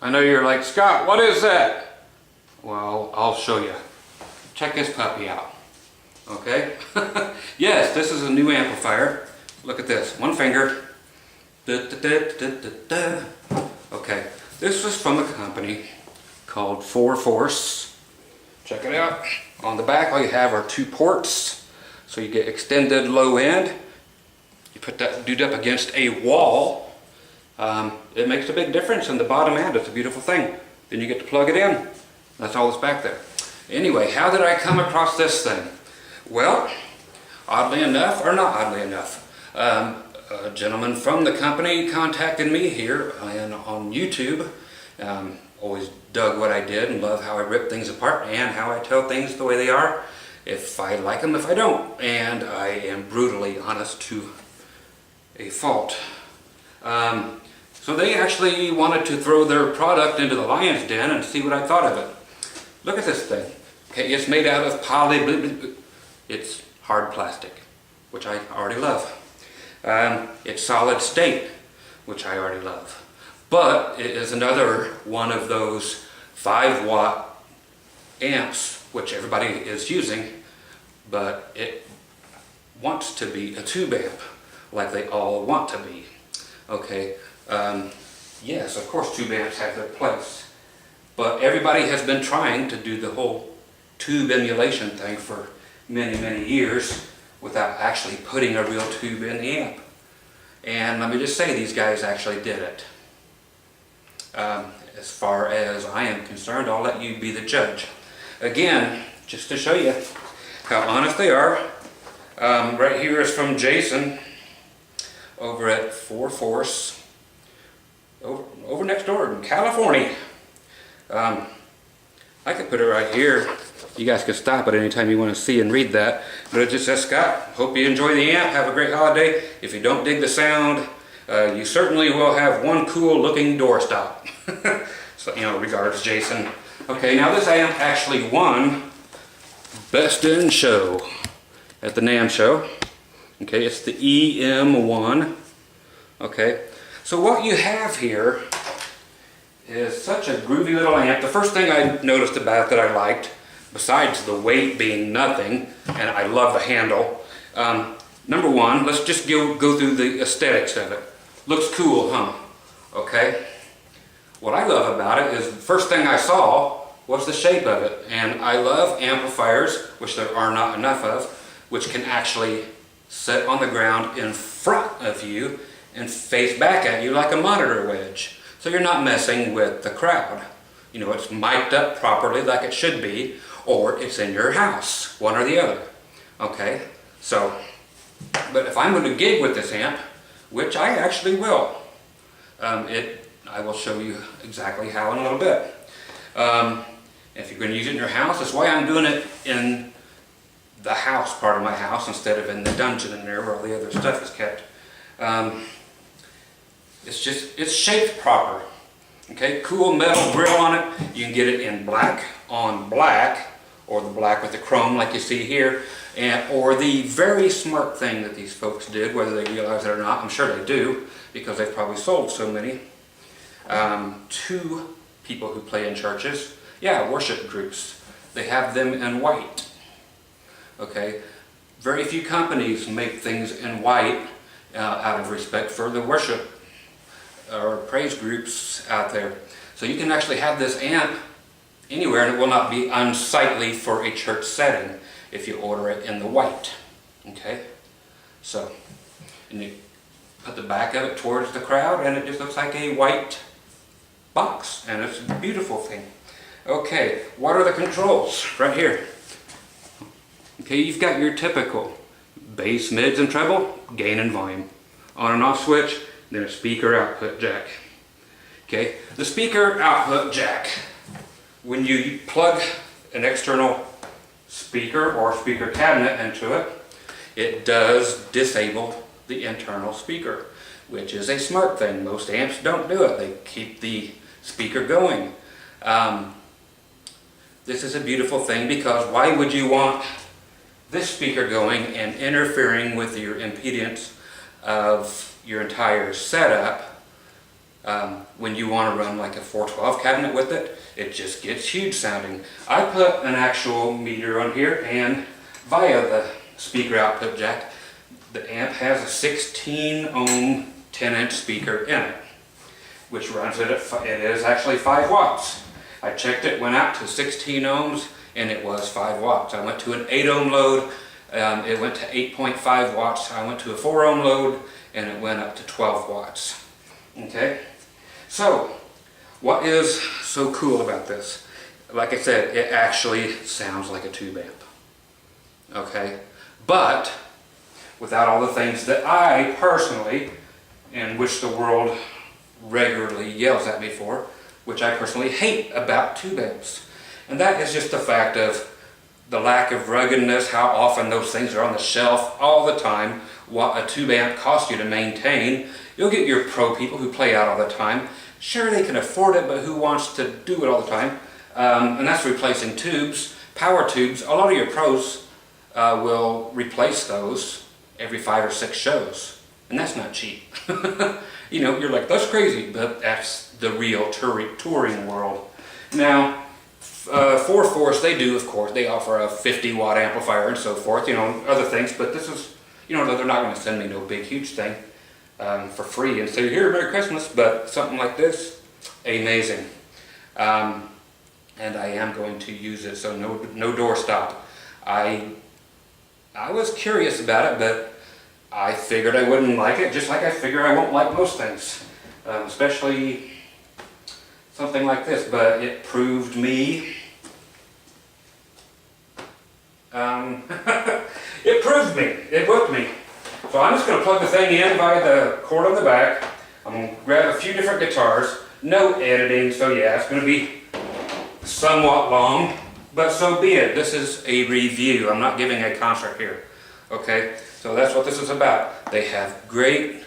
I know you're like, Scott, what is that? Well, I'll show you. Check this puppy out. Okay? Yes, this is a new amplifier. Look at this. One finger. Da, da, da, da, da, da. Okay. This is from a company called 4Force. Check it out. On the back, all you have are 2 ports. So you get extended low end. You put that dude up against a wall. It makes a big difference in the bottom end. It's a beautiful thing. Then you get to plug it in. That's all that's back there. Anyway, how did I come across this thing? Well, oddly enough, or not oddly enough, a gentleman from the company contacted me here and on YouTube. Always dug what I did and love how I rip things apart and how I tell things the way they are. If I like them, if I don't. And I am brutally honest to a fault. So they actually wanted to throw their product into the lion's den and see what I thought of it. Look at this thing. Okay, it's made out of it's hard plastic, which I already love. It's solid state, which I already love. But it is another one of those 5-watt amps, which everybody is using, but it wants to be a tube amp, like they all want to be. Okay, yes, of course tube amps have their place, but everybody has been trying to do the whole tube emulation thing for many, many years without actually putting a real tube in the amp. And let me just say, these guys actually did it. As far as I am concerned, I'll let you be the judge. Again, just to show you how honest they are, right here is from Jason over at 4Force, over next door in California. I could put it right here. You guys can stop at any time you want to see and read that. But it just says, Scott, hope you enjoy the amp. Have a great holiday. If you don't dig the sound, you certainly will have one cool looking doorstop. So, regards, Jason. Okay, now this amp actually won Best in Show at the NAMM show. Okay, it's the EM-1. Okay, so what you have here is such a groovy little amp. The first thing I noticed about it that I liked, besides the weight being nothing, and I love the handle, number one, let's just go through the aesthetics of it. Looks cool, huh? Okay. What I love about it is the first thing I saw was the shape of it. And I love amplifiers, which there are not enough of, which can actually sit on the ground in front of you and face back at you like a monitor wedge. So you're not messing with the crowd. It's mic'd up properly like it should be, or it's in your house, one or the other. Okay, so, but if I'm going to gig with this amp, which I actually will, I will show you exactly how in a little bit. If you're going to use it in your house, that's why I'm doing it in the house part of my house instead of in the dungeon in there where all the other stuff is kept. It's shaped proper. Okay, cool metal grill on it. You can get it in black on black, or the black with the chrome like you see here, or the very smart thing that these folks did, whether they realize it or not. I'm sure they do, because they've probably sold so many to people who play in churches. Yeah, worship groups. They have them in white. Okay, very few companies make things in white out of respect for the worship or praise groups out there. So you can actually have this amp anywhere and it will not be unsightly for a church setting if you order it in the white. Okay, so, and you put the back of it towards the crowd and it just looks like a white box, and it's a beautiful thing. Okay, what are the controls? Right here. Okay, you've got your typical bass, mids, and treble, gain and volume. On and off switch, then a speaker output jack. Okay, the speaker output jack, when you plug an external speaker or speaker cabinet into it, it does disable the internal speaker, which is a smart thing. Most amps don't do it. They keep the speaker going. This is a beautiful thing, because why would you want this speaker going and interfering with your impedance of your entire setup when you want to run like a 412 cabinet with it, it just gets huge sounding. I put an actual meter on here, and via the speaker output jack, the amp has a 16 ohm 10-inch speaker in it, which runs it at, it is actually 5 watts. I checked it, went out to 16 ohms, and it was 5 watts. I went to an 8 ohm load, it went to 8.5 watts. I went to a 4 ohm load, and it went up to 12 watts. Okay, so what is so cool about this? Like I said, it actually sounds like a tube amp. Okay, but without all the things that I personally, and which the world regularly yells at me for, which I personally hate about tube amps. And that is just the fact of the lack of ruggedness, how often those things are on the shelf all the time, what a tube amp costs you to maintain. You'll get your pro people who play out all the time. Sure, they can afford it, but who wants to do it all the time? And that's replacing tubes, power tubes. A lot of your pros will replace those every 5 or 6 shows, and that's not cheap. You know, you're like, that's crazy, but that's the real touring world. Now, 4-Force, they do, of course, they offer a 50-watt amplifier and so forth, you know, other things, but this is, you know, they're not going to send me no big, huge thing for free and say, here, Merry Christmas, but something like this, amazing. And I am going to use it, so no doorstop. I was curious about it, but I figured I wouldn't like it, just like I figure I won't like most things, especially something like this, but it proved me, it proved me, it worked me. So I'm just going to plug the thing in via the cord on the back. I'm going to grab a few different guitars, no editing, so yeah, it's going to be somewhat long, but so be it. This is a review, I'm not giving a concert here, okay? So that's what this is about. They have great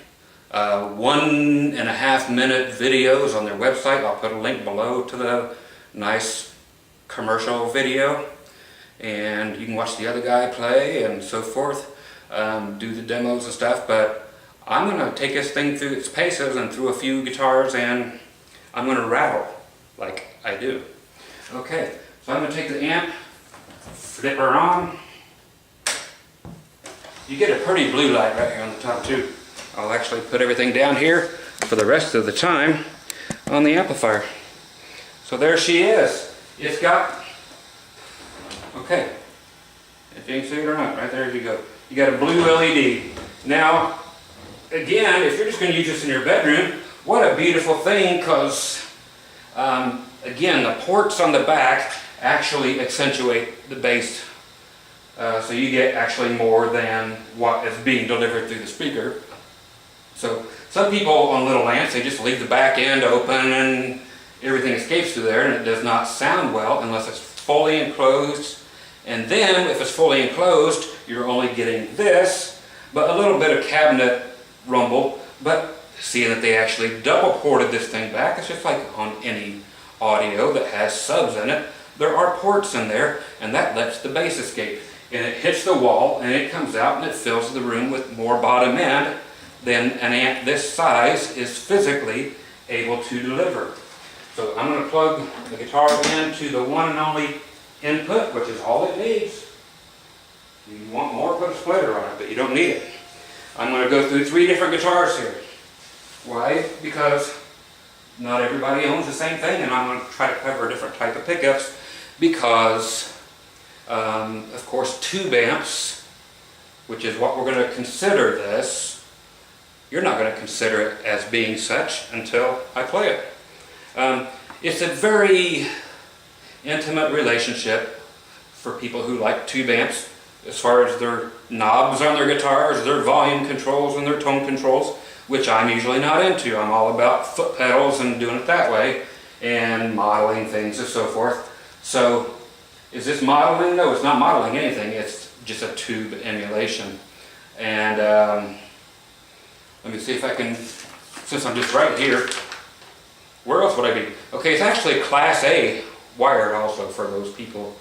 1.5-minute videos on their website. I'll put a link below to the nice commercial video, and you can watch the other guy play and so forth, do the demos and stuff. But I'm going to take this thing through its paces and through a few guitars, and I'm going to rattle like I do. Okay, so I'm going to take the amp, flip her on. You get a pretty blue light right here on the top too. I'll actually put everything down here for the rest of the time on the amplifier. So there she is. It's got, okay, if you can see it or not, right there you go. You got a blue LED. Now, again, if you're just going to use this in your bedroom, what a beautiful thing, because, again, the ports on the back actually accentuate the bass. So you get actually more than what is being delivered through the speaker. So some people on little amps, they just leave the back end open and everything escapes through there, and it does not sound well unless it's fully enclosed. And then if it's fully enclosed, you're only getting this, but a little bit of cabinet rumble. But seeing that they actually double ported this thing back, it's just like on any audio that has subs in it. There are ports in there, and that lets the bass escape. And it hits the wall, and it comes out, and it fills the room with more bottom end than an amp this size is physically able to deliver. So I'm going to plug the guitar into the one and only input, which is all it needs. If you want more, put a splitter on it, but you don't need it. I'm going to go through 3 different guitars here. Why? Because not everybody owns the same thing, and I'm going to try to cover a different type of pickups, because of course tube amps, which is what we're going to consider this, you're not going to consider it as being such until I play it. It's a very intimate relationship for people who like tube amps, as far as their knobs on their guitars, their volume controls and their tone controls, which I'm usually not into. I'm all about foot pedals and doing it that way, and modeling things and so forth. So is this modeling? No, it's not modeling anything. It's just a tube emulation. And let me see if I can, since I'm just right here, where else would I be? Okay, it's actually Class A wired also for those people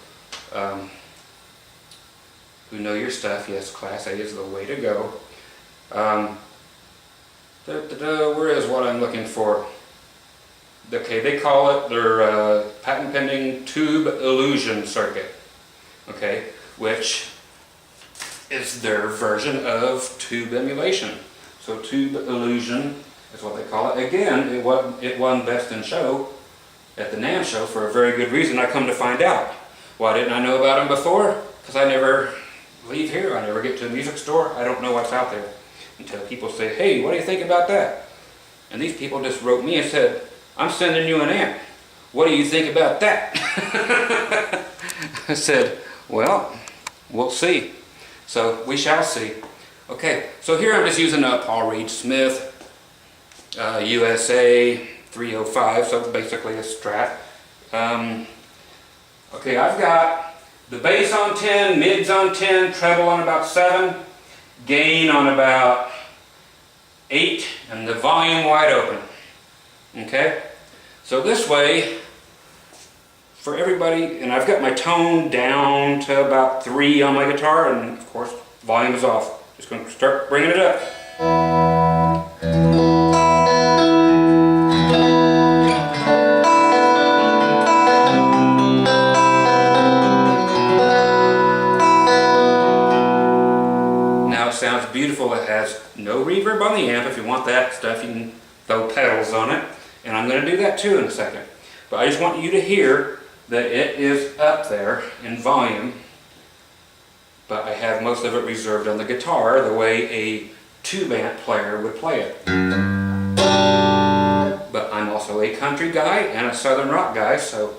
who know your stuff. Yes, Class A is the way to go. Where is what I'm looking for? Okay, they call it their patent pending tube illusion circuit, okay, which is their version of tube emulation. So tube illusion is what they call it. Again, it won Best in Show at the NAMM show for a very good reason. I come to find out. Why didn't I know about them before? Because I never leave here. I never get to a music store. I don't know what's out there until people say, hey, what do you think about that? And these people just wrote me and said, I'm sending you an amp. What do you think about that? I said, well, we'll see. So we shall see. Okay, so here I'm just using a Paul Reed Smith USA 305, so basically a Strat. Okay, I've got the bass on 10, mids on 10, treble on about 7, gain on about 8, and the volume wide open. Okay, so this way, for everybody, and I've got my tone down to about 3 on my guitar, and of course, volume is off. Just going to start bringing it up. Sounds beautiful. It has no reverb on the amp. If you want that stuff, you can throw pedals on it, and I'm going to do that too in a second. But I just want you to hear that it is up there in volume, but I have most of it reserved on the guitar the way a tube amp player would play it. But I'm also a country guy and a southern rock guy, so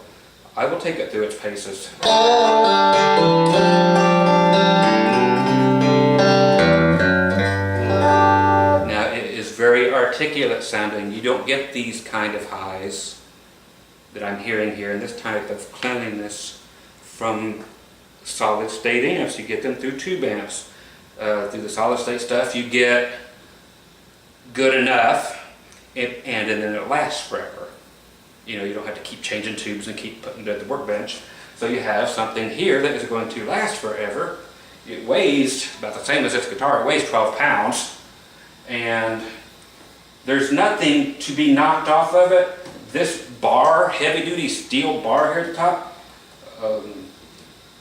I will take it through its paces. Very articulate sounding. You don't get these kind of highs that I'm hearing here, and this type of cleanliness from solid state amps. You get them through tube amps. Through the solid state stuff you get good enough, and then it lasts forever. You know, you don't have to keep changing tubes and keep putting it at the workbench. So you have something here that is going to last forever. It weighs about the same as this guitar. It weighs 12 pounds, and there's nothing to be knocked off of it. This bar, heavy-duty steel bar here at the top,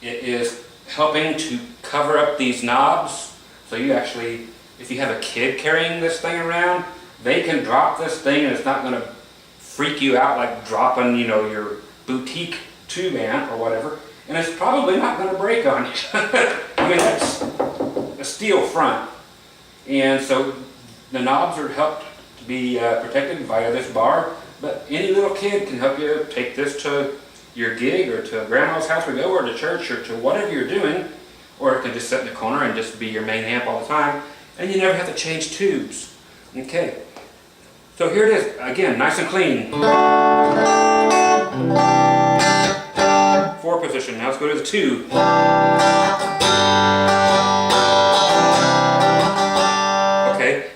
it is helping to cover up these knobs. So you actually, if you have a kid carrying this thing around, they can drop this thing and it's not going to freak you out like dropping, you know, your boutique tube amp or whatever. And it's probably not going to break on you. I mean, that's a steel front. And so the knobs are helped to be protected via this bar, but any little kid can help you take this to your gig or to grandma's house we go, or to church, or to whatever you're doing, or it can just sit in the corner and just be your main amp all the time, and you never have to change tubes. Okay, so here it is, again, nice and clean. 4 position, now let's go to the 2.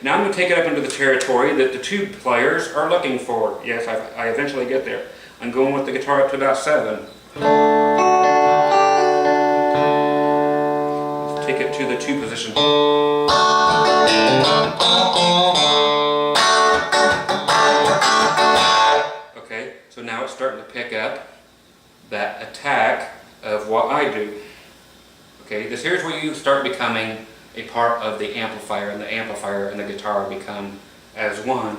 Now I'm going to take it up into the territory that the tube players are looking for. Yes, I eventually get there. I'm going with the guitar up to about 7. Let's take it to the 2 position. Okay, so now it's starting to pick up that attack of what I do. Okay, here's where you start becoming a part of the amplifier, and the amplifier and the guitar become as one.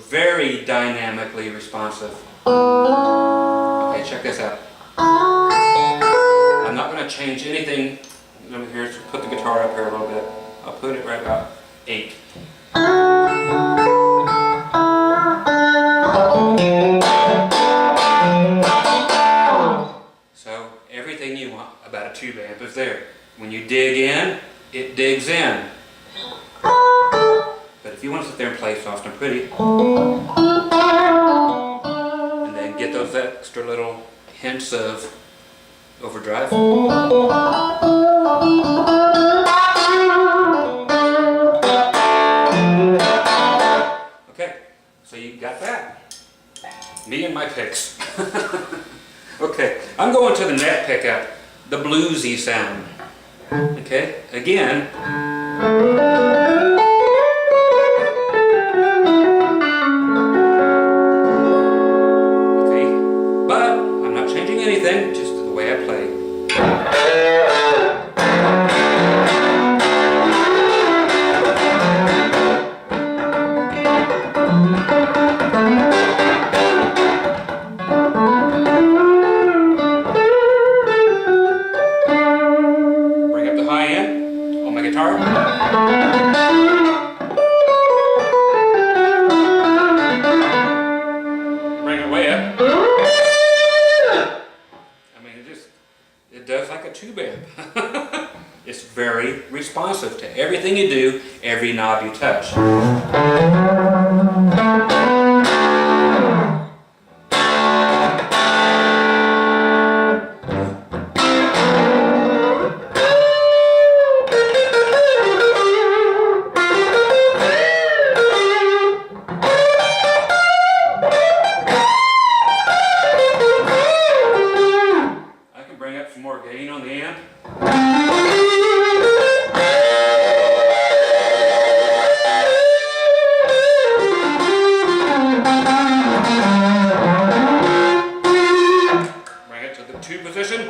Very dynamically responsive. Okay, check this out. I'm not going to change anything. Over here, put the guitar up here a little bit. I'll put it right about 8. So everything you want about a tube amp is there. When you dig in, it digs in. But if you want to sit there and play soft and pretty, and then get those extra little hints of overdrive. Okay, so you got that. Me and my picks. Okay, I'm going to the neck pickup, the bluesy sound. Okay, again. Okay, but I'm not changing anything, just the way I play. Bring up the high end on my guitar. Bring it way up. I mean, it does like a tube amp. It's very responsive to everything you do, every knob you touch. Position.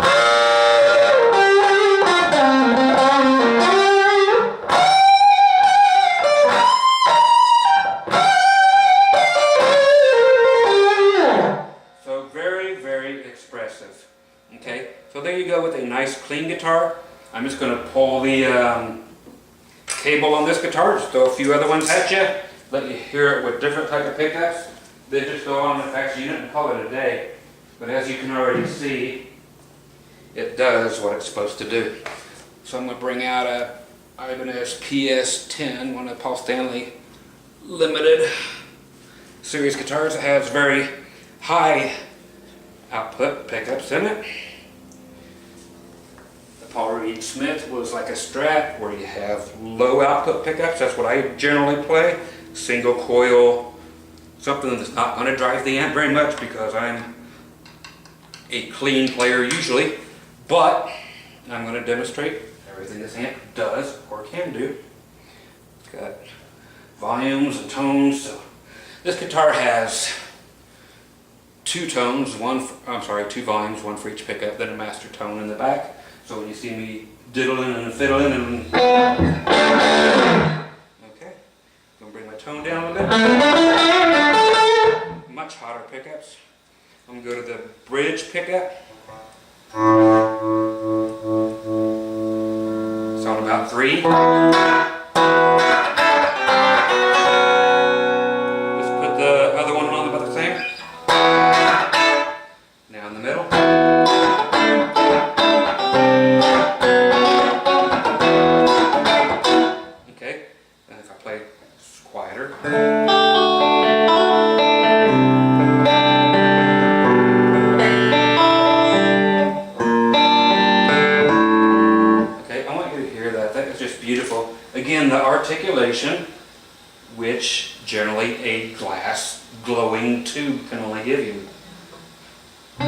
So very, very expressive. Okay, so there you go with a nice clean guitar. I'm just going to pull the cable on this guitar, just throw a few other ones at you, let you hear it with different type of pickups. Then just go on the effects unit and call it a day. But as you can already see, it does what it's supposed to do. So I'm going to bring out a Ibanez PS10, one of Paul Stanley limited series guitars. It has very high output pickups in it. The Paul Reed Smith was like a Strat where you have low output pickups. That's what I generally play. Single coil, something that's not going to drive the amp very much because I'm a clean player usually. But I'm going to demonstrate everything this amp does or can do. It's got volumes and tones. So this guitar has two volumes, one for each pickup, then a master tone in the back. So when you see me diddling and fiddling and okay, I'm going to bring my tone down a little bit. Much hotter pickups. I'm going to go to the bridge pickup. Sound about 3. Just put the other one on about the same. Now in the middle. Okay, and if I play quieter. Beautiful. Again, the articulation, which generally a glass glowing tube can only give you. A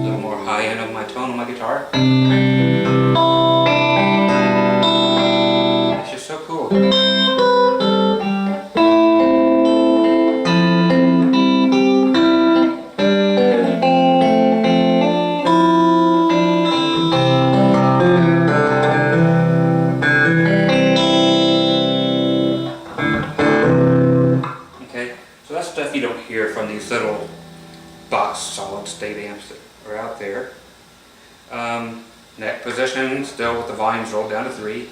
little more high end of my tone on my guitar. It's just so cool. You don't hear from these little box solid state amps that are out there. Neck position, still with the volumes rolled down to 3.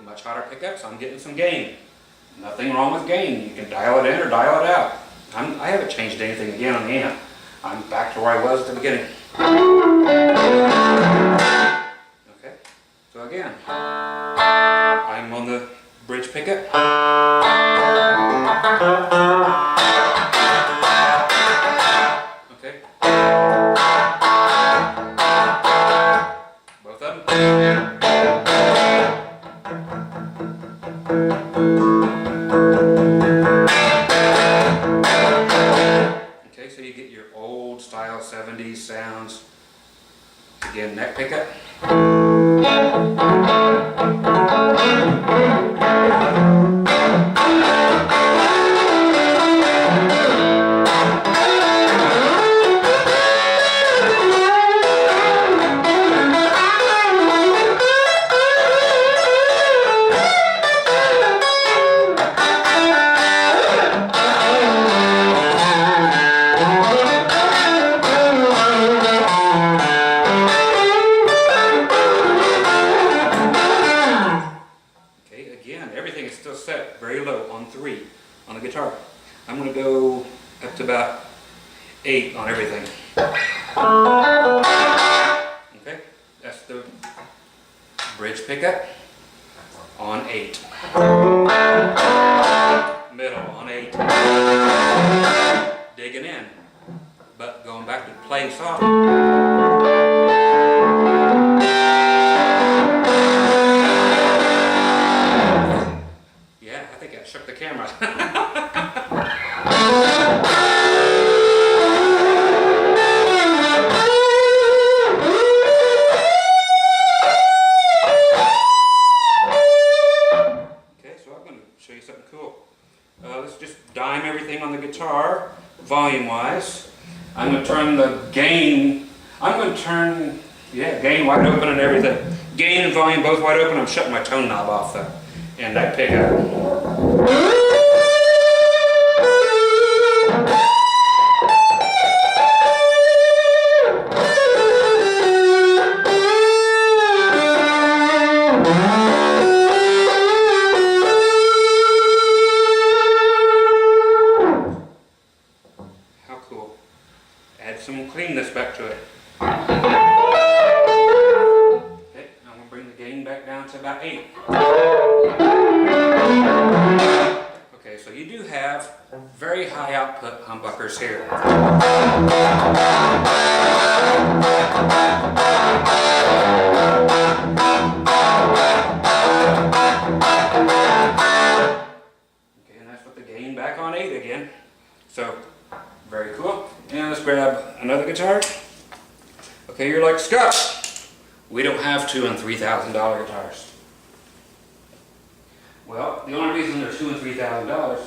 Much hotter pickups, I'm getting some gain. Nothing wrong with gain. You can dial it in or dial it out. I haven't changed anything again on the amp. I'm back to where I was at the beginning. Okay, so again, I'm on the bridge pickup. Okay. Both of them. Okay, so you get your old style 70s sounds. Again, neck pickup. Everything is still set very low on 3 on the guitar. I'm going to go up to about 8 on everything. Okay, that's the bridge pickup on 8. Middle on 8. Digging in, but going back to playing soft. Shook the camera. Okay, so I'm going to show you something cool. Let's just dime everything on the guitar, volume-wise. I'm going to turn the gain. Gain wide open and everything. Gain and volume both wide open. I'm shutting my tone knob off though. And that pickup. How cool. Add some cleanness back to it. Okay, I'm going to bring the gain back down to about 8. Okay, so you do have very high output humbuckers here. Okay, and that's with the gain back on 8 again. So, very cool. And let's grab another guitar. Okay, you're like, Scott, we don't have $2,000 and $3,000 guitars. Well, the only reason they're $2,000 and $3,000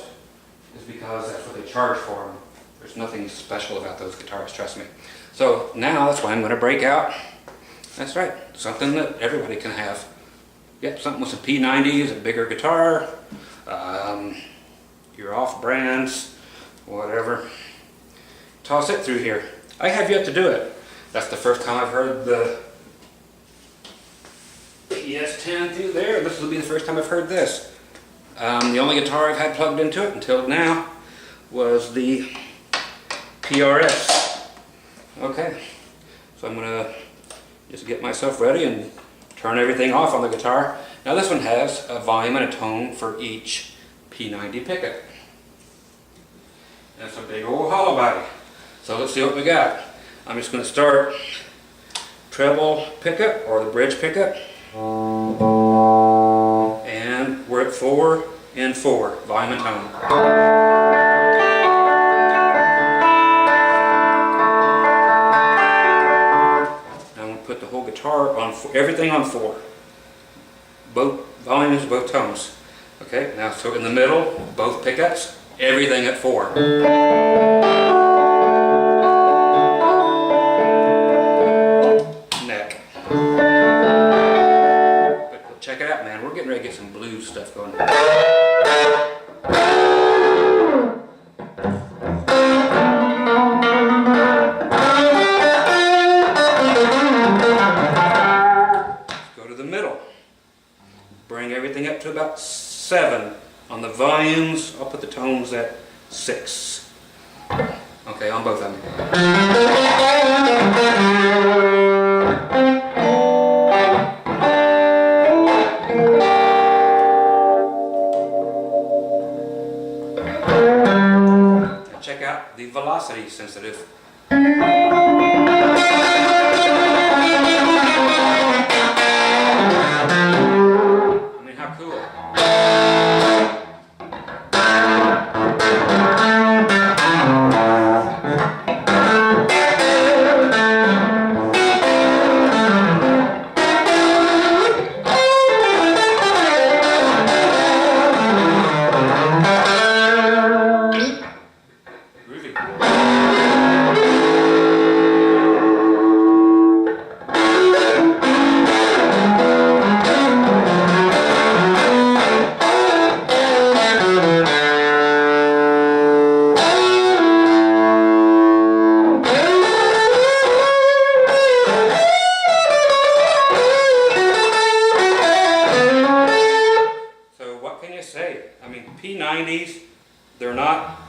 is because that's what they charge for them. There's nothing special about those guitars, trust me. So now that's why I'm going to break out. That's right, something that everybody can have. Yep, something with some P90s, a bigger guitar, your off-brands, whatever. Toss it through here. I have yet to do it. That's the first time I've heard the ES-10 through there. This will be the first time I've heard this. The only guitar I've had plugged into it until now was the PRS. Okay, so I'm going to just get myself ready and turn everything off on the guitar. Now this one has a volume and a tone for each P90 pickup. That's a big old hollow body. So let's see what we got. I'm just going to start treble pickup or the bridge pickup. And we're at 4 and 4, volume and tone. Now I'm going to put the whole guitar on, everything on 4. Both volumes, both tones. Okay, now so in the middle, both pickups, everything at 4. Neck. But check it out, man. We're getting ready to get some blues stuff going. Go to the middle. Bring everything up to about 7. On the volumes, I'll put the tones at 6. Okay, on both of them. check out the velocity sensitive. I mean, how cool. Groovy. So what can you say? I mean, P90s, they're not,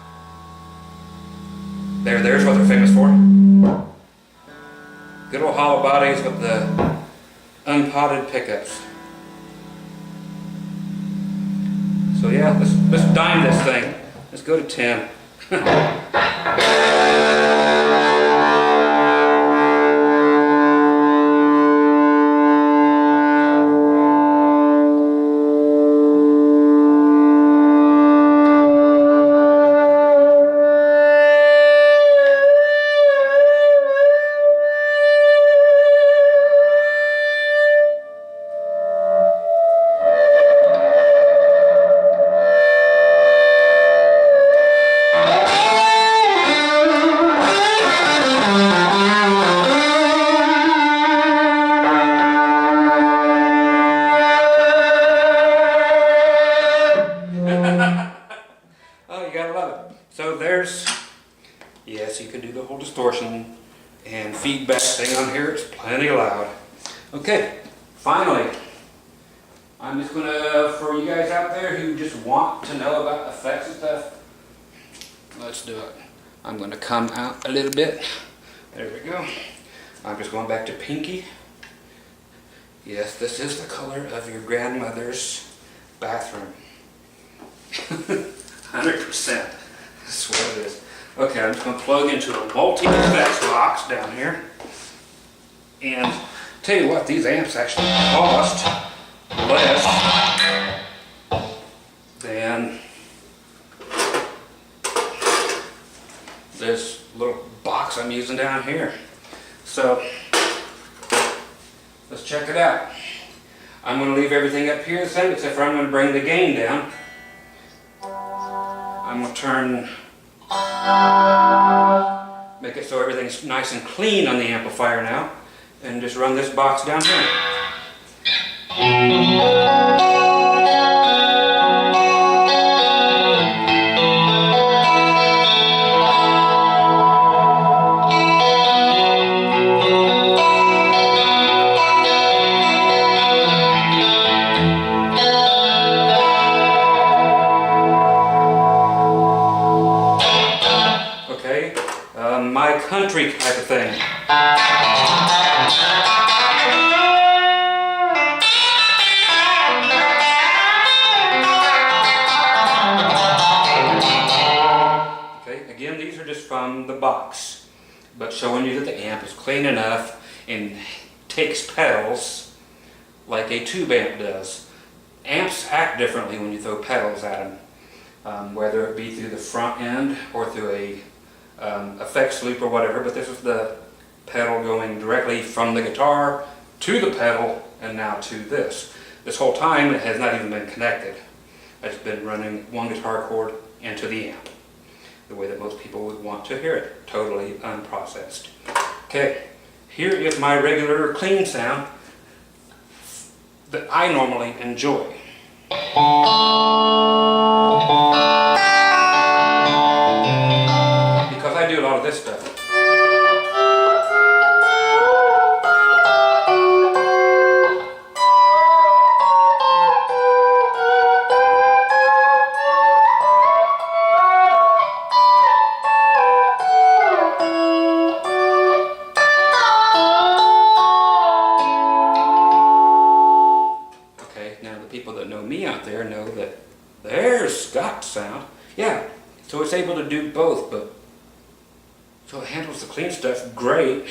there's what they're famous for. Good old hollow bodies with the unpotted pickups. So yeah, let's dime this thing. Let's go to 10. Oh, you gotta love it. So there's, yes, you can do the whole distortion and feedback thing on here. It's plenty loud. Okay, finally, I'm just gonna, for you guys out there who just want to know about effects and stuff, let's do it. I'm gonna come out a little bit. There we go. I'm just going back to pinky. Yes, this is the color of your grandmother's bathroom. 100%. That's what it is. Okay, I'm just going to plug into a multi-effects box down here. And tell you what, these amps actually cost less than this little box I'm using down here. So let's check it out. I'm going to leave everything up here the same, except for I'm going to bring the gain down. I'm going to turn, make it so everything's nice and clean on the amplifier now, and just run this box down here. My country type of thing. Okay, again, these are just from the box, but showing you that the amp is clean enough and takes pedals like a tube amp does. Amps act differently when you throw pedals at them, whether it be through the front end or through a effects loop or whatever, but this is the pedal going directly from the guitar to the pedal and now to this. This whole time it has not even been connected. It's been running one guitar chord into the amp, the way that most people would want to hear it, totally unprocessed. Okay, here is my regular clean sound that I normally enjoy. I do a lot of this stuff. Okay, now the people that know me out there know that able to do both, but so it handles the clean stuff great,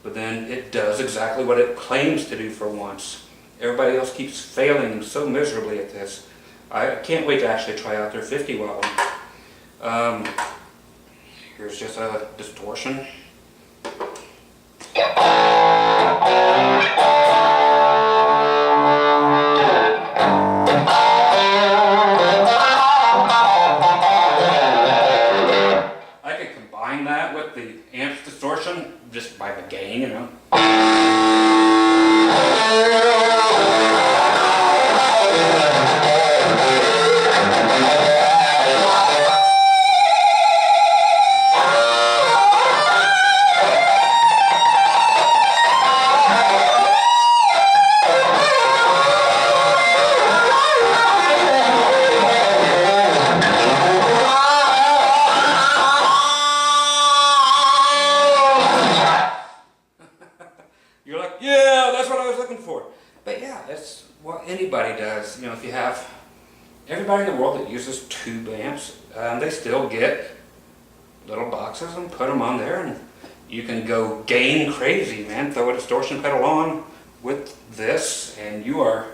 but then it does exactly what it claims to do for once. Everybody else keeps failing so miserably at this. I can't wait to actually try out their 50 watt one. Here's just a distortion. I could combine that with the amp's distortion just by the gain, you know. You're like, yeah, that's what I was looking for. But yeah, that's what anybody does. You know, if you have everybody in the world that uses tube amps, they still get little boxes and put them on there, and you can go gain crazy, man. Throw a distortion pedal on with this, and you are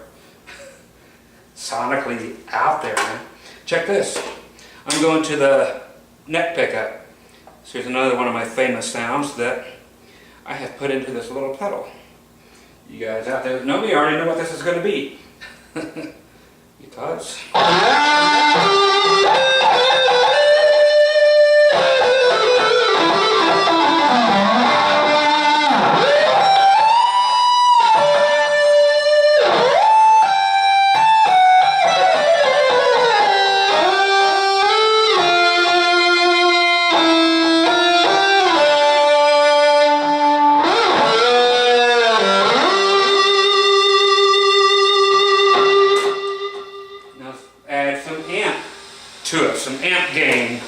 sonically out there, man. Check this. I'm going to the neck pickup. So here's another one of my famous sounds that I have put into this little pedal. You guys out there that know me already know what this is going to be. Because to it, some amp gain.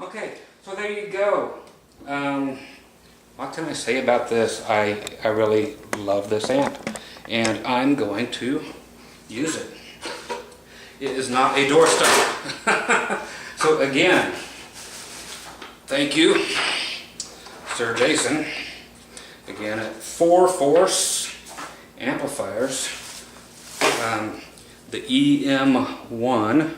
Okay, so there you go. What can I say about this? I really love this amp, and I'm going to use it. It is not a doorstop. So again, thank you, Sir Jason. Again, at 4-force amplifiers, the EM-1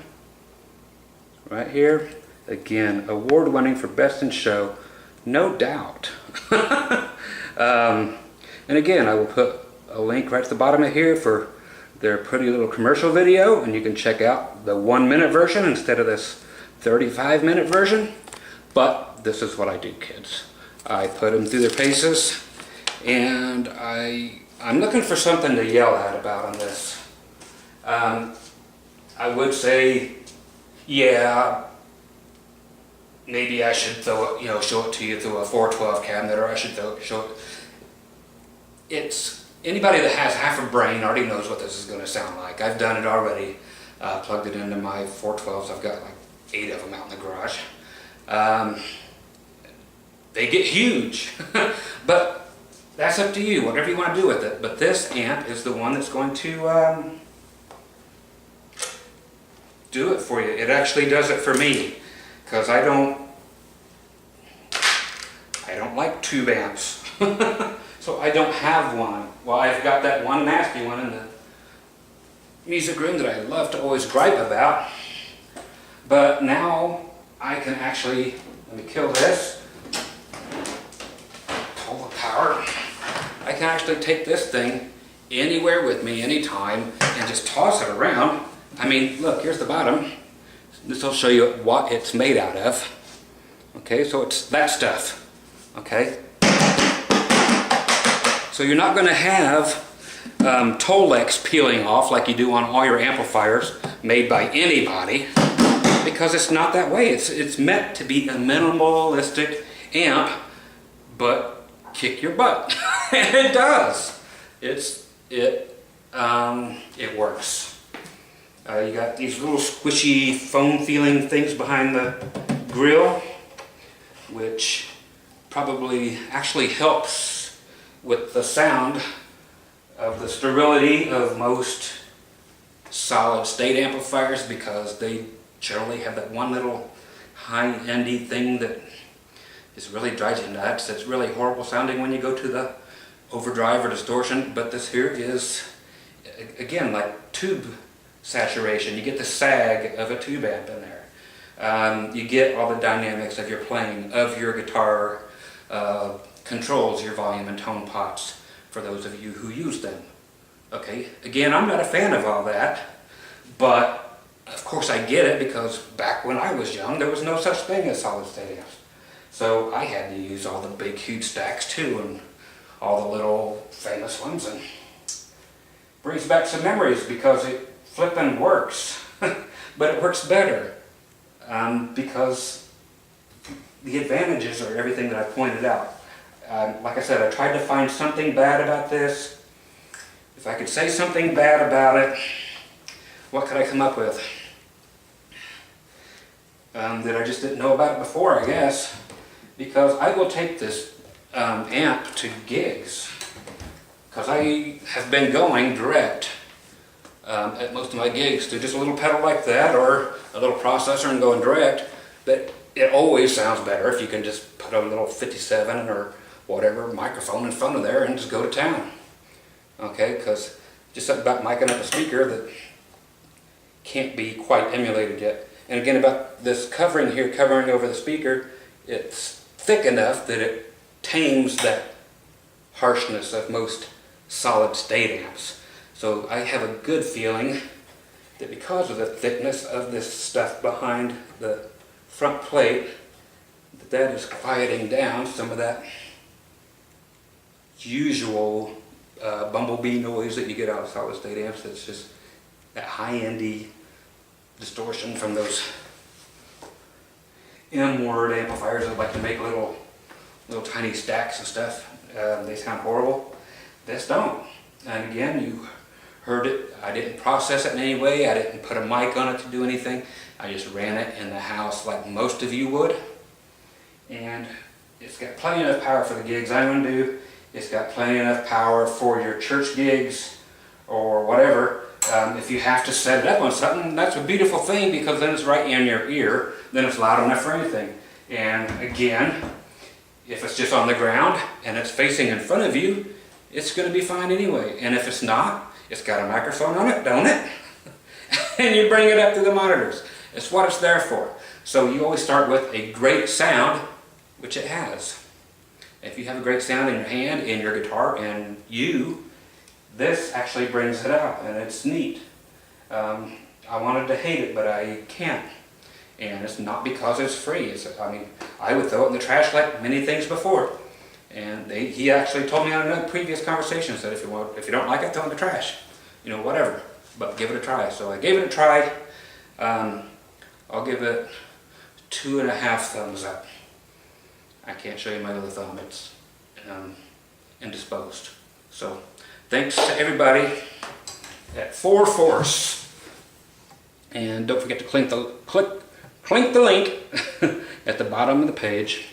right here. Again, award-winning for best in show, no doubt. And again, I will put a link right at the bottom of here for their pretty little commercial video, and you can check out the 1-minute version instead of this 35-minute version. But this is what I do, kids. I put them through their paces, and I'm looking for something to yell at about on this. I would say, yeah, maybe I should throw it, show it to you through a 412 cabinet, or I should show it. It's anybody that has half a brain already knows what this is going to sound like. I've done it already. Plugged it into my 412s. I've got like 8 of them out in the garage. They get huge, but that's up to you. Whatever you want to do with it. But this amp is the one that's going to do it for you. It actually does it for me. Because I don't like tube amps, so I don't have one. Well, I've got that one nasty one in the music room that I love to always gripe about. But now I can actually, let me kill this, pull the power. I can actually take this thing anywhere with me, anytime, and just toss it around. I mean, look, here's the bottom. This will show you what it's made out of. Okay, so it's that stuff. Okay. So you're not going to have Tolex peeling off like you do on all your amplifiers made by anybody, because it's not that way. It's meant to be a minimalistic amp, but kick your butt. And it does. It works. You got these little squishy foam feeling things behind the grill, which probably actually helps with the sound of the sterility of most solid state amplifiers, because they generally have that one little high-endy thing that just really drives you nuts. It's really horrible sounding when you go to the overdrive or distortion, but this here is, again, like tube saturation. You get the sag of a tube amp in there. You get all the dynamics of your playing, of your guitar, controls your volume and tone pots for those of you who use them. Okay, again, I'm not a fan of all that, but of course I get it, because back when I was young there was no such thing as solid state amps. So I had to use all the big huge stacks too, and all the little famous ones, and brings back some memories because it flippin' works. But it works better because the advantages are everything that I pointed out. Like I said, I tried to find something bad about this. If I could say something bad about it, what could I come up with? That I just didn't know about it before, I guess. Because I will take this amp to gigs. Because I have been going direct at most of my gigs to just a little pedal like that, or a little processor and going direct. But it always sounds better if you can just put a little 57 or whatever microphone in front of there and just go to town. Okay, because just something about micing up a speaker that can't be quite emulated yet. And again, about this covering here, covering over the speaker, it's thick enough that it tames that harshness of most solid state amps. So I have a good feeling that because of the thickness of this stuff behind the front plate, that is quieting down some of that usual bumblebee noise that you get out of solid state amps. That's just that high-endy distortion from those M-word amplifiers that like to make little tiny stacks and stuff. They sound horrible. This don't. And again, you heard it. I didn't process it in any way. I didn't put a mic on it to do anything. I just ran it in the house like most of you would. And it's got plenty enough power for the gigs I'm going to do. It's got plenty enough power for your church gigs or whatever. If you have to set it up on something, that's a beautiful thing, because then it's right in your ear. Then it's loud enough for anything. And again, if it's just on the ground and it's facing in front of you, it's going to be fine anyway. And if it's not, it's got a microphone on it, don't it? And you bring it up to the monitors. It's what it's there for. So you always start with a great sound, which it has. If you have a great sound in your hand, in your guitar, and this actually brings it out, and it's neat. I wanted to hate it, but I can't. And it's not because it's free. I would throw it in the trash like many things before. And he actually told me on another previous conversation that if you don't like it, throw it in the trash. Whatever. But give it a try. So I gave it a try. I'll give it 2.5 thumbs up. I can't show you my other thumb. It's indisposed. So thanks to everybody at 4 Force. And don't forget to clink the link at the bottom of the page.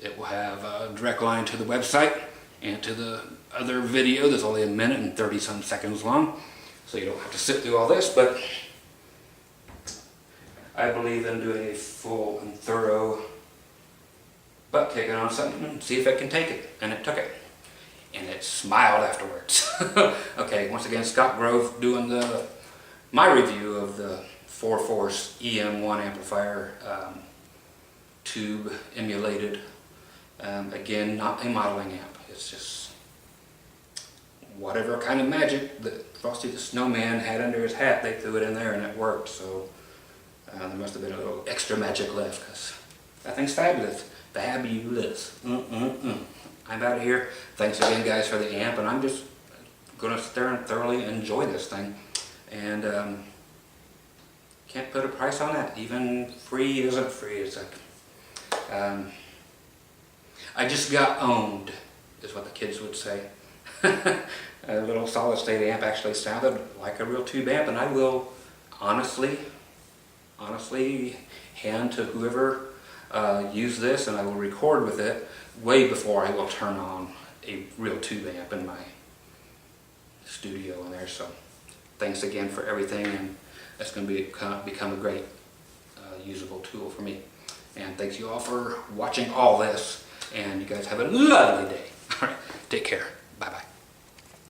It will have a direct line to the website and to the other video that's only 1 minute and 30 some seconds long. So you don't have to sit through all this, but I believe in doing a full and thorough butt kicking on something and see if it can take it. And it took it. And it smiled afterwards. Okay, once again, Scott Grove doing my review of the 4 Force EM-1 amplifier, tube emulated. Again, not a modeling amp. It's just whatever kind of magic that Frosty the Snowman had under his hat, they threw it in there and it worked. So there must have been a little extra magic left, because that thing's fabulous. Fabulous. I'm out of here. Thanks again, guys, for the amp, and I'm just going to sit there and thoroughly enjoy this thing. And can't put a price on that. Even free isn't free. It's like, I just got owned, is what the kids would say. A little solid state amp actually sounded like a real tube amp, and I will honestly hand to whoever use this, and I will record with it way before I will turn on a real tube amp in my studio in there. So thanks again for everything, and that's going to become a great usable tool for me. And thanks you all for watching all this, and you guys have a lovely day. All right, take care.